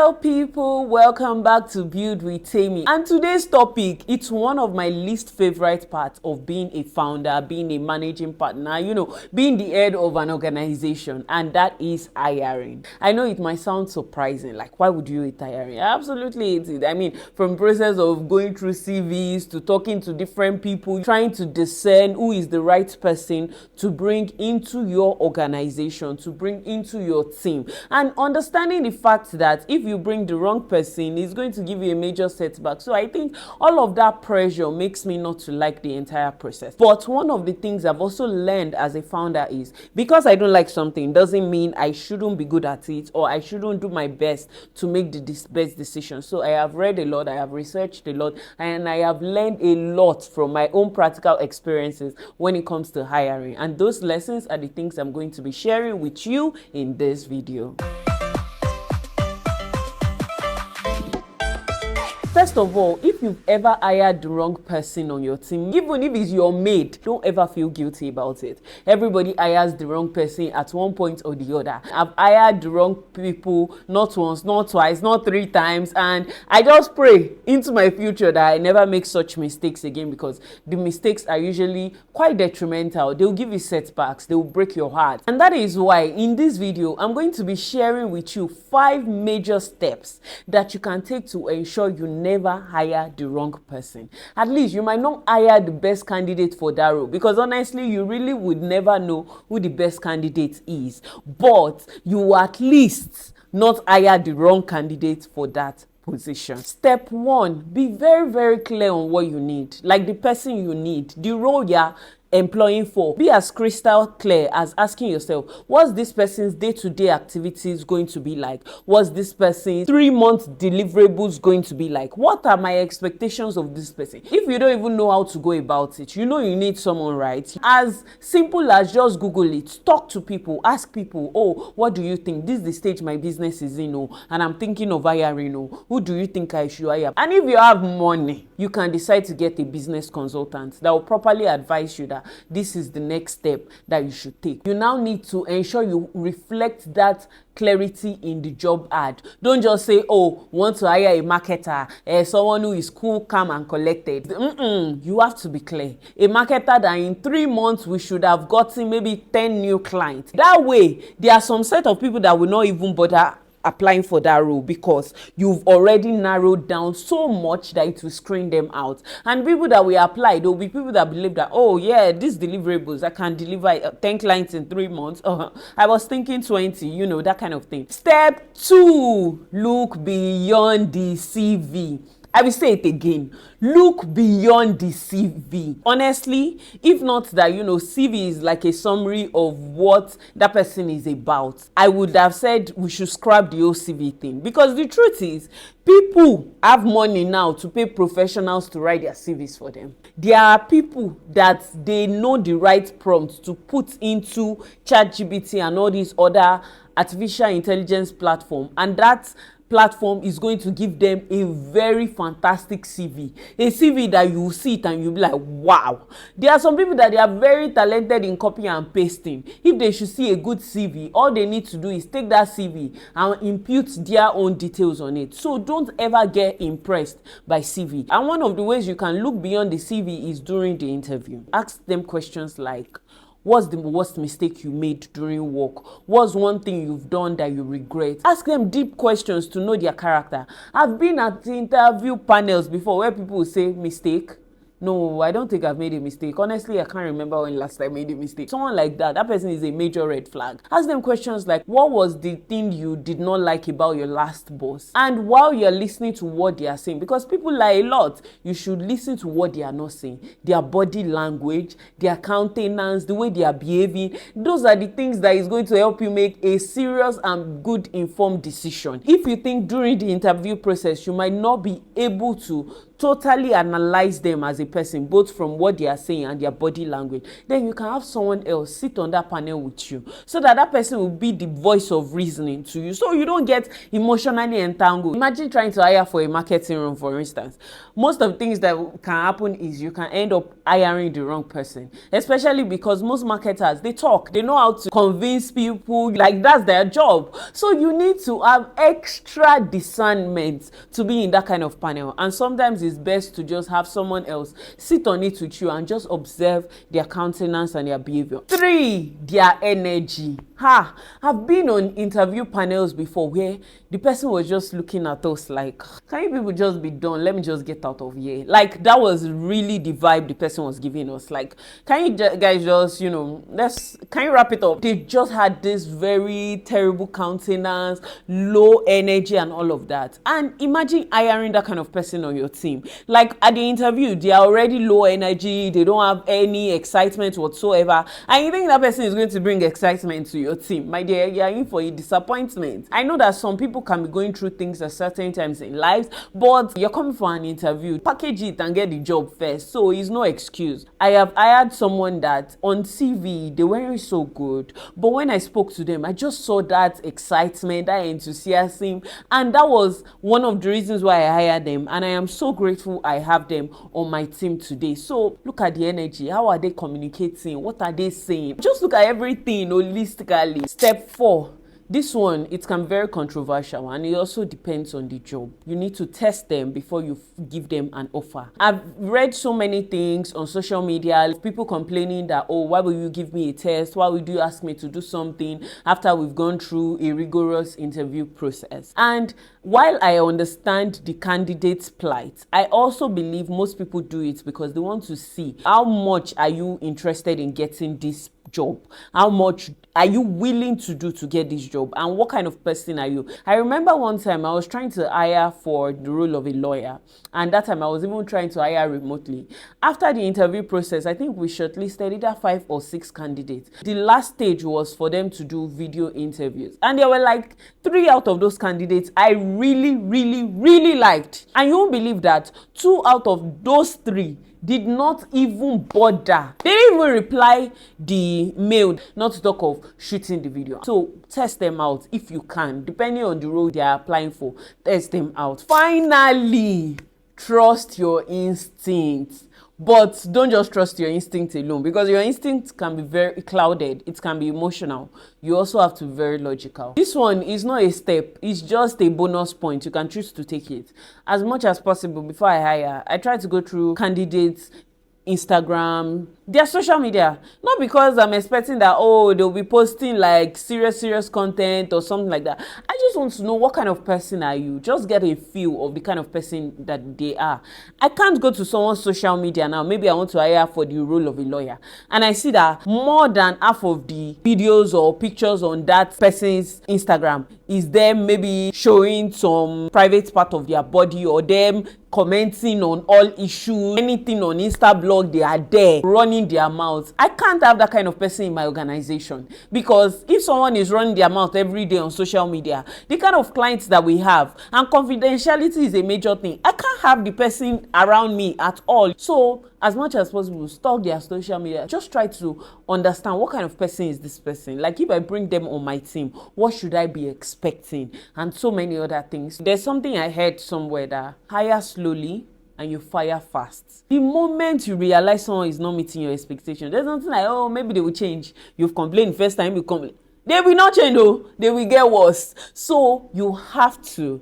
Hello people, welcome back to Build With Temi. And today's topic, it's one of my least favorite parts of being a founder, being a managing partner, being the head of an organization, and that is hiring. I know it might sound surprising, like why would you hate hiring? I absolutely hate it. I mean, from process of going through CVs to talking to different people, trying to discern who is the right person to bring into your organization, to bring into your team, and understanding the fact that if you bring the wrong person, it's going to give you a major setback. So I think all of that pressure makes me not to like the entire process. But one of the things I've also learned as a founder is because I don't like something doesn't mean I shouldn't be good at it or I shouldn't do my best to make the best decision. So I have read a lot, I have researched a lot, and I have learned a lot from my own practical experiences when it comes to hiring. And those lessons are the things I'm going to be sharing with you in this video. First of all, if you've ever hired the wrong person on your team, even if it's your mate, don't ever feel guilty about it. Everybody hires the wrong person at one point or the other. I've hired the wrong people not once, not twice, not 3 times, and I just pray into my future that I never make such mistakes again, because the mistakes are usually quite detrimental. They'll give you setbacks, they'll break your heart. And that is why in this video, I'm going to be sharing with you 5 major steps that you can take to ensure you never hire the wrong person. At least you might not hire the best candidate for that role, because honestly you really would never know who the best candidate is, but you will at least not hire the wrong candidate for that position. Step 1, be very, very clear on what you need, like the person you need, the role you're employing for. Be as crystal clear as asking yourself, what's this person's day-to-day activities going to be like? What's this person's 3-month deliverables going to be like? What are my expectations of this person? If you don't even know how to go about it, you need someone, right? As simple as just Google it, talk to people, ask people, oh, what do you think? This is the stage my business is in, and I'm thinking of hiring, who do you think I should hire? And if you have money, you can decide to get a business consultant that will properly advise you that this is the next step that you should take. You now need to ensure you reflect that clarity in the job ad. Don't just say, oh, want to hire a marketer, someone who is cool, calm, and collected. You have to be clear. A marketer that in 3 months we should have gotten maybe 10 new clients. That way, there are some set of people that will not even bother applying for that role, because you've already narrowed down so much that it will screen them out. And people that will apply, there will be people that believe that, oh yeah, these deliverables, I can deliver 10 clients in 3 months. I was thinking 20, that kind of thing. Step 2, look beyond the CV. I will say it again. Look beyond the CV. Honestly, if not that, CV is like a summary of what that person is about, I would have said we should scrap the whole CV thing. Because the truth is, people have money now to pay professionals to write their CVs for them. There are people that they know the right prompts to put into ChatGPT and all these other artificial intelligence platform, and that's platform is going to give them a very fantastic CV, a CV that you see it and you'll be like, wow. There are some people that they are very talented in copying and pasting. If they should see a good CV, all they need to do is take that CV and impute their own details on it. So don't ever get impressed by CV. And one of the ways you can look beyond the CV is during the interview. Ask them questions like, what's the worst mistake you made during work? What's one thing you've done that you regret? Ask them deep questions to know their character. I've been at interview panels before where people will say, mistake? No, I don't think I've made a mistake. Honestly, I can't remember when last I made a mistake. Someone like that person is a major red flag. Ask them questions like, what was the thing you did not like about your last boss? And while you're listening to what they are saying, because people lie a lot, you should listen to what they are not saying. Their body language, their countenance, the way they are behaving. Those are the things that is going to help you make a serious and good informed decision. If you think during the interview process, you might not be able to totally analyze them as a a person, both from what they are saying and their body language, then you can have someone else sit on that panel with you, so that that person will be the voice of reasoning to you, so you don't get emotionally entangled. Imagine trying to hire for a marketing room, for instance. Most of the things that can happen is you can end up hiring the wrong person, especially because most marketers, they talk, they know how to convince people, like that's their job. So you need to have extra discernment to be in that kind of panel, and sometimes it's best to just have someone else sit on it with you and just observe their countenance and their behavior. 3, their energy. I've been on interview panels before where the person was just looking at us like, can you people just be done? Let me just get out of here. Like, that was really the vibe the person was giving us. Like, can you guys just, can you wrap it up? They just had this very terrible countenance, low energy and all of that. And imagine hiring that kind of person on your team. Like, at the interview, they are already low energy, they don't have any excitement whatsoever, and you think that person is going to bring excitement to your team. My dear, you're in for a disappointment. I know that some people can be going through things at certain times in life, but you're coming for an interview, package it and get the job first, so it's no excuse. I have hired someone that on TV they weren't so good, but when I spoke to them, I just saw that excitement, that enthusiasm, and that was one of the reasons why I hired them, and I am so grateful I have them on my team today. So look at the energy. How are they communicating? What are they saying? Just look at everything holistically. Step 4. This one, it can be very controversial, and it also depends on the job. You need to test them before you give them an offer. I've read so many things on social media, people complaining that, oh, why will you give me a test? Why would you ask me to do something after we've gone through a rigorous interview process? And while I understand the candidate's plight, I also believe most people do it because they want to see how much are you interested in getting this job, how much are you willing to do to get this job, and what kind of person are you. I remember one time I was trying to hire for the role of a lawyer, and that time I was even trying to hire remotely. After the interview process, I think we shortlisted either 5 or 6 candidates. The last stage was for them to do video interviews, and there were like 3 out of those candidates I really liked, and you won't believe that 2 out of those 3 did not even bother. They didn't even reply the mail, not to talk of shooting the video. So test them out if you can, depending on the role they are applying for. Test them out. Finally, trust your instincts. But don't just trust your instinct alone, because your instinct can be very clouded. It can be emotional. You also have to be very logical. This one is not a step. It's just a bonus point. You can choose to take it. As much as possible before I hire, I try to go through candidates' Instagram, their social media, not because I'm expecting that, oh, they'll be posting like serious content or something like that. I just want to know, what kind of person are you? Just get a feel of the kind of person that they are. I can't go to someone's social media now. Maybe I want to hire for the role of a lawyer, and I see that more than half of the videos or pictures on that person's Instagram is them maybe showing some private part of their body, or them commenting on all issues, anything on Insta blog, they are there running their mouths. I can't have that kind of person in my organization, because if someone is running their mouth every day on social media, the kind of clients that we have, and confidentiality is a major thing, I can't have the person around me at all. So as much as possible, stalk their social media. Just try to understand, what kind of person is this person? Like, if I bring them on my team, what should I be expecting? And so many other things. There's something I heard somewhere that hire slowly and you fire fast. The moment you realize someone is not meeting your expectation, there's nothing like, oh, maybe they will change. You've complained first time, you complain. They will not change, though. They will get worse. So you have to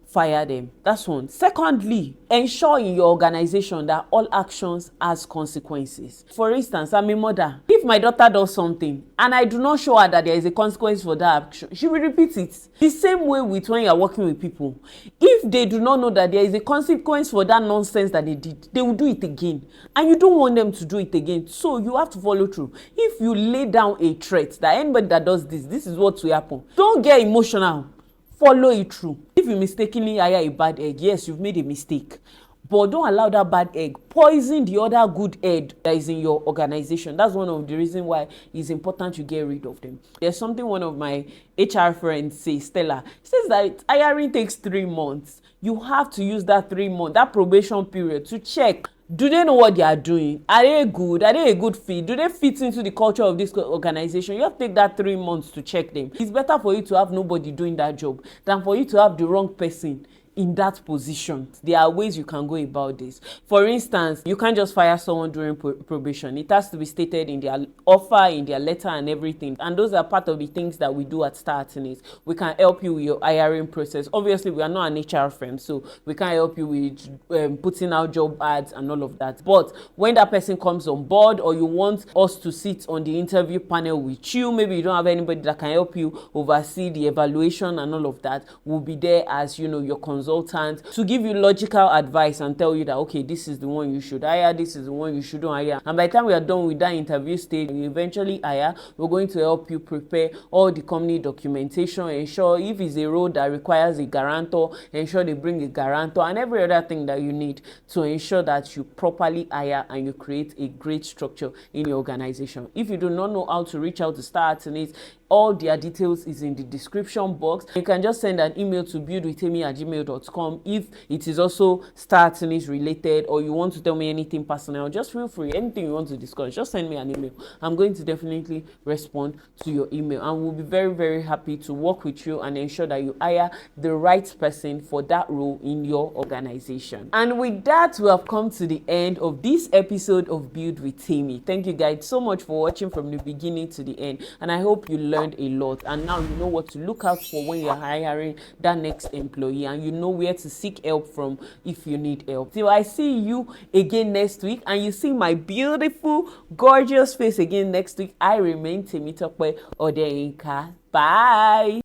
fire them. That's one. Secondly, ensure in your organization that all actions has consequences. For instance, I'm a mother. If my daughter does something and I do not show her that there is a consequence for that action, she will repeat it. The same way with when you are working with people. If they do not know that there is a consequence for that nonsense that they did, they will do it again. And you don't want them to do it again. So you have to follow through. If you lay down a threat that anybody that does this, this is what will happen, don't get emotional. Follow it through. If you mistakenly hire a bad egg, yes, you've made a mistake. But don't allow that bad egg poison the other good egg that is in your organization. That's one of the reasons why it's important to get rid of them. There's something one of my HR friends says, Stella, says that hiring takes 3 months. You have to use that 3 months, that probation period, to check, Do they know what they are doing? Are they good? Are they a good fit? Do they fit into the culture of this organization? You have to take that 3 months to check them. It's better for you to have nobody doing that job than for you to have the wrong person in that position. There are ways you can go about this. For instance, you can't just fire someone during probation. It has to be stated in their offer, in their letter and everything. And those are part of the things that we do at Star Attorneys. We can help you with your hiring process. Obviously, we are not an HR firm, so we can't help you with putting out job ads and all of that. But when that person comes on board, or you want us to sit on the interview panel with you, maybe you don't have anybody that can help you oversee the evaluation and all of that, we'll be there as, you know, your consultant to give you logical advice and tell you that, okay, this is the one you should hire, this is the one you shouldn't hire. And by the time we are done with that interview stage, you eventually hire, we're going to help you prepare all the company documentation, ensure if it's a role that requires a guarantor, ensure they bring a guarantor, and every other thing that you need to ensure that you properly hire and you create a great structure in your organization. If you do not know how to reach out to Star Attorneys, all their details is in the description box. You can just send an email to buildwithtemi@gmail.com if it is also Star Attorneys related, or you want to tell me anything personal. Just feel free. Anything you want to discuss, just send me an email. I'm going to definitely respond to your email, and we'll be very, very happy to work with you and ensure that you hire the right person for that role in your organization. And with that, we have come to the end of this episode of Build with Temi. Thank you guys so much for watching from the beginning to the end, and I hope you learned a lot, and now you know what to look out for when you're hiring that next employee, and you know where to seek help from if you need help. Till I see you again next week, and you see my beautiful, gorgeous face again next week, I remain Temitope Odeyinka. Bye.